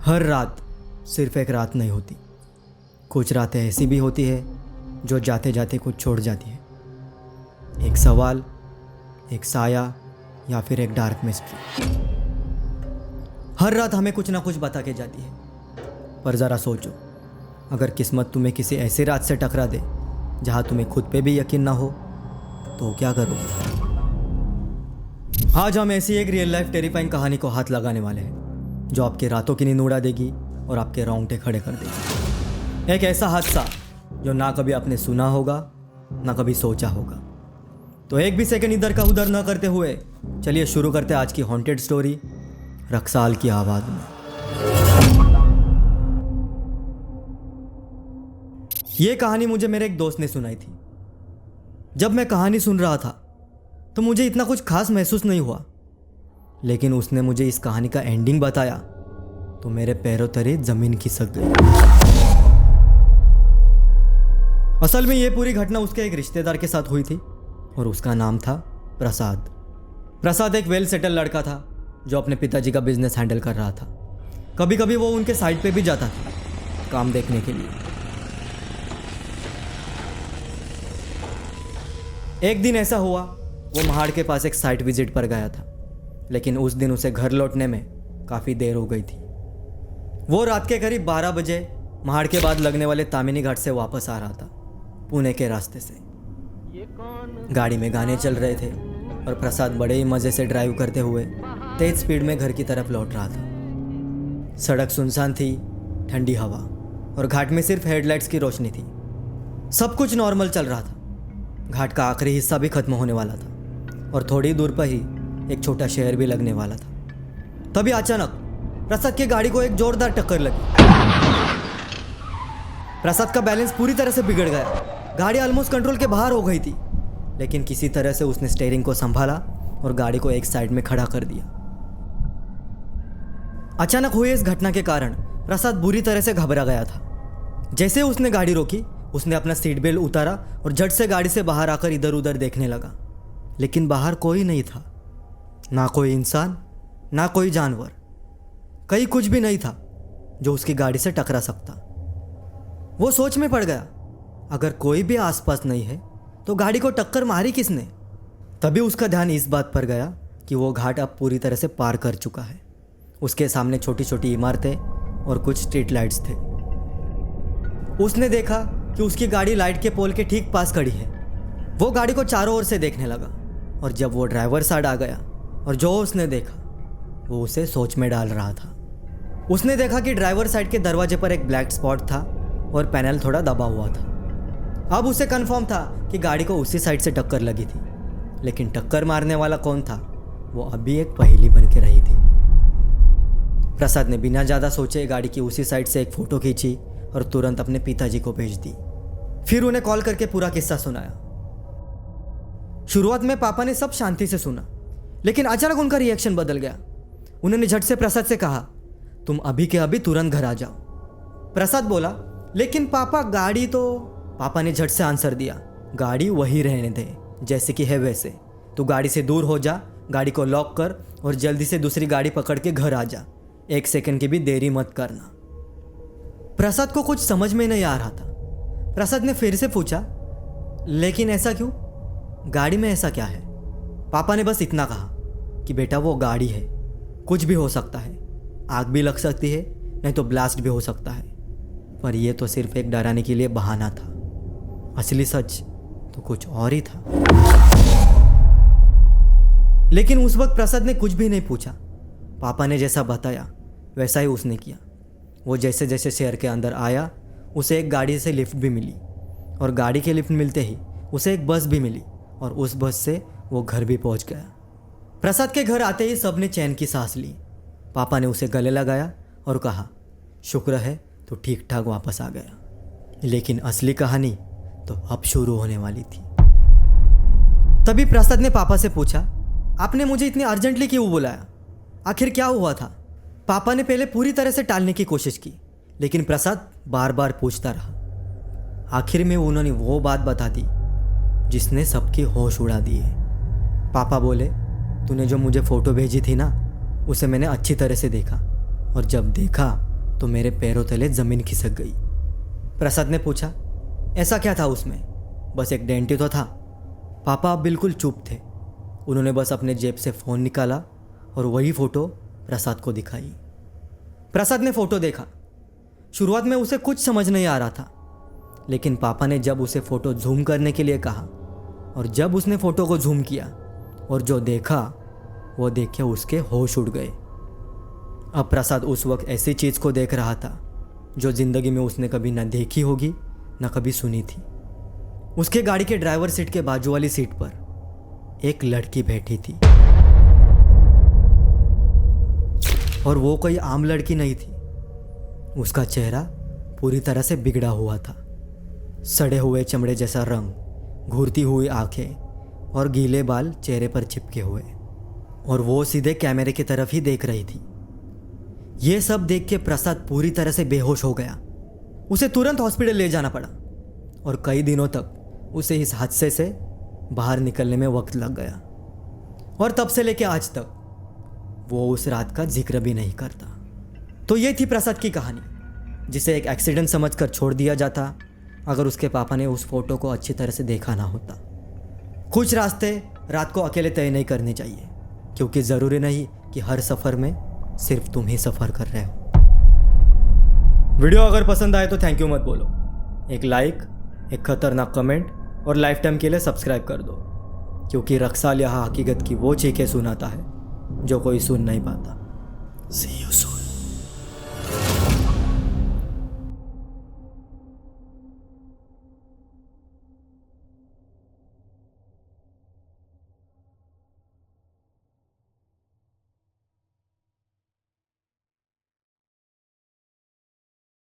हर रात सिर्फ एक रात नहीं होती। कुछ रातें ऐसी भी होती है जो जाते जाते कुछ छोड़ जाती है। एक सवाल, एक साया या फिर एक डार्क मिस्ट्री। हर रात हमें कुछ ना कुछ बता के जाती है। पर ज़रा सोचो, अगर किस्मत तुम्हें किसी ऐसी रात से टकरा दे जहाँ तुम्हें खुद पे भी यकीन ना हो तो क्या करोगे? आज हम ऐसी एक रियल लाइफ टेरिफाइंग कहानी को हाथ लगाने वाले हैं जो आपके रातों की नींद उड़ा देगी और आपके रोंगटे खड़े कर देगी। एक ऐसा हादसा जो ना कभी आपने सुना होगा ना कभी सोचा होगा। तो एक भी सेकंड इधर का उधर ना करते हुए चलिए शुरू करते हैं आज की हॉन्टेड स्टोरी रक्साल की आवाज़ में। ये कहानी मुझे मेरे एक दोस्त ने सुनाई थी। जब मैं कहानी सुन रहा था तो मुझे इतना कुछ खास महसूस नहीं हुआ, लेकिन उसने मुझे इस कहानी का एंडिंग बताया तो मेरे पैरों तले जमीन खिसक गई। असल में ये पूरी घटना उसके एक रिश्तेदार के साथ हुई थी और उसका नाम था प्रसाद। प्रसाद एक वेल सेटल लड़का था जो अपने पिताजी का बिजनेस हैंडल कर रहा था। कभी कभी वो उनके साइड पे भी जाता था काम देखने के लिए। एक दिन ऐसा हुआ, वो महाड़ के पास एक साइट विजिट पर गया था, लेकिन उस दिन उसे घर लौटने में काफ़ी देर हो गई थी। वो रात के करीब 12 बजे महाड़ के बाद लगने वाले तामिनी घाट से वापस आ रहा था, पुणे के रास्ते से। गाड़ी में गाने चल रहे थे और प्रसाद बड़े ही मज़े से ड्राइव करते हुए तेज स्पीड में घर की तरफ लौट रहा था। सड़क सुनसान थी, ठंडी हवा और घाट में सिर्फ हेडलाइट्स की रोशनी थी। सब कुछ नॉर्मल चल रहा था। घाट का आखिरी हिस्सा भी खत्म होने वाला था और थोड़ी दूर पर ही एक छोटा शहर भी लगने वाला था। तभी अचानक प्रसाद की गाड़ी को एक जोरदार टक्कर लगी। प्रसाद का बैलेंस पूरी तरह से बिगड़ गया। गाड़ी ऑलमोस्ट कंट्रोल के बाहर हो गई थी, लेकिन किसी तरह से उसने स्टीयरिंग को संभाला और गाड़ी को एक साइड में खड़ा कर दिया। अचानक हुई इस घटना के कारण प्रसाद बुरी तरह से घबरा गया था। जैसे उसने गाड़ी रोकी, उसने अपना सीट बेल्ट उतारा और झट से गाड़ी से बाहर आकर इधर उधर देखने लगा, लेकिन बाहर कोई नहीं था। ना कोई इंसान, ना कोई जानवर, कहीं कुछ भी नहीं था जो उसकी गाड़ी से टकरा सकता। वो सोच में पड़ गया, अगर कोई भी आसपास नहीं है तो गाड़ी को टक्कर मारी किसने? तभी उसका ध्यान इस बात पर गया कि वो घाट अब पूरी तरह से पार कर चुका है। उसके सामने छोटी छोटी इमारतें और कुछ स्ट्रीट लाइट्स थे। उसने देखा कि उसकी गाड़ी लाइट के पोल के ठीक पास खड़ी है। वो गाड़ी को चारों ओर से देखने लगा और जब वो ड्राइवर साइड आ गया और जो उसने देखा वो उसे सोच में डाल रहा था। उसने देखा कि ड्राइवर साइड के दरवाजे पर एक ब्लैक स्पॉट था और पैनल थोड़ा दबा हुआ था। अब उसे कंफर्म था कि गाड़ी को उसी साइड से टक्कर लगी थी, लेकिन टक्कर मारने वाला कौन था वो अभी एक पहेली बन के रही थी। प्रसाद ने बिना ज़्यादा सोचे गाड़ी की उसी साइड से एक फ़ोटो खींची और तुरंत अपने पिताजी को भेज दी। फिर उन्हें कॉल करके पूरा किस्सा सुनाया। शुरुआत में पापा ने सब शांति से सुना, लेकिन अचानक उनका रिएक्शन बदल गया। उन्होंने झट से प्रसाद से कहा, तुम अभी के अभी तुरंत घर आ जाओ। प्रसाद बोला, लेकिन पापा गाड़ी तो। पापा ने झट से आंसर दिया, गाड़ी वही रहने दे जैसे कि है वैसे। तू गाड़ी से दूर हो जा, गाड़ी को लॉक कर और जल्दी से दूसरी गाड़ी पकड़ के घर आ जा। 1 सेकंड की भी देरी मत करना। प्रसाद को कुछ समझ में नहीं आ रहा था। प्रसाद ने फिर से पूछा, लेकिन ऐसा क्यों? गाड़ी में ऐसा क्या है? पापा ने बस इतना कहा कि बेटा वो गाड़ी है, कुछ भी हो सकता है। आग भी लग सकती है, नहीं तो ब्लास्ट भी हो सकता है। पर यह तो सिर्फ एक डराने के लिए बहाना था। असली सच तो कुछ और ही था। लेकिन उस वक्त प्रसाद ने कुछ भी नहीं पूछा। पापा ने जैसा बताया वैसा ही उसने किया। वो जैसे जैसे शहर के अंदर आया उसे एक गाड़ी से लिफ्ट भी मिली और गाड़ी के लिफ्ट मिलते ही उसे एक बस भी मिली और उस बस से वो घर भी पहुंच गया। प्रसाद के घर आते ही सबने चैन की सांस ली। पापा ने उसे गले लगाया और कहा, शुक्र है तो ठीक ठाक वापस आ गया। लेकिन असली कहानी तो अब शुरू होने वाली थी। तभी प्रसाद ने पापा से पूछा, आपने मुझे इतनी अर्जेंटली क्यों बुलाया? आखिर क्या हुआ था? पापा ने पहले पूरी तरह से टालने की कोशिश की, लेकिन प्रसाद बार बार पूछता रहा। आखिर में उन्होंने वो बात बता दी जिसने सबकी होश उड़ा दी है। पापा बोले, तूने जो मुझे फ़ोटो भेजी थी ना, उसे मैंने अच्छी तरह से देखा और जब देखा तो मेरे पैरों तले ज़मीन खिसक गई। प्रसाद ने पूछा, ऐसा क्या था उसमें? बस एक डेंट ही तो था। पापा अब बिल्कुल चुप थे। उन्होंने बस अपने जेब से फ़ोन निकाला और वही फ़ोटो प्रसाद को दिखाई। प्रसाद ने फ़ोटो देखा। शुरुआत में उसे कुछ समझ नहीं आ रहा था, लेकिन पापा ने जब उसे फ़ोटो जूम करने के लिए कहा और जब उसने फ़ोटो को जूम किया और जो देखा वो देख के उसके होश उड़ गए। अब प्रसाद उस वक्त ऐसी चीज़ को देख रहा था जो ज़िंदगी में उसने कभी ना देखी होगी ना कभी सुनी थी। उसके गाड़ी के ड्राइवर सीट के बाजू वाली सीट पर एक लड़की बैठी थी और वो कोई आम लड़की नहीं थी। उसका चेहरा पूरी तरह से बिगड़ा हुआ था। सड़े हुए चमड़े जैसा रंग, घूरती हुई आंखें और गीले बाल चेहरे पर चिपके हुए, और वो सीधे कैमरे की तरफ ही देख रही थी। ये सब देख के प्रसाद पूरी तरह से बेहोश हो गया। उसे तुरंत हॉस्पिटल ले जाना पड़ा और कई दिनों तक उसे इस हादसे से बाहर निकलने में वक्त लग गया, और तब से लेके आज तक वो उस रात का जिक्र भी नहीं करता। तो ये थी प्रसाद की कहानी, जिसे एक एक्सीडेंट समझकर छोड़ दिया जाता अगर उसके पापा ने उस फोटो को अच्छी तरह से देखा ना होता। कुछ रास्ते रात को अकेले तय नहीं करने चाहिए, क्योंकि ज़रूरी नहीं कि हर सफ़र में सिर्फ तुम ही सफ़र कर रहे हो। वीडियो अगर पसंद आए तो थैंक यू मत बोलो, एक लाइक, एक खतरनाक कमेंट और लाइफ टाइम के लिए सब्सक्राइब कर दो, क्योंकि रक्साल यहाँ हकीकत की वो चीखें सुनाता है जो कोई सुन नहीं पाता। See you soon.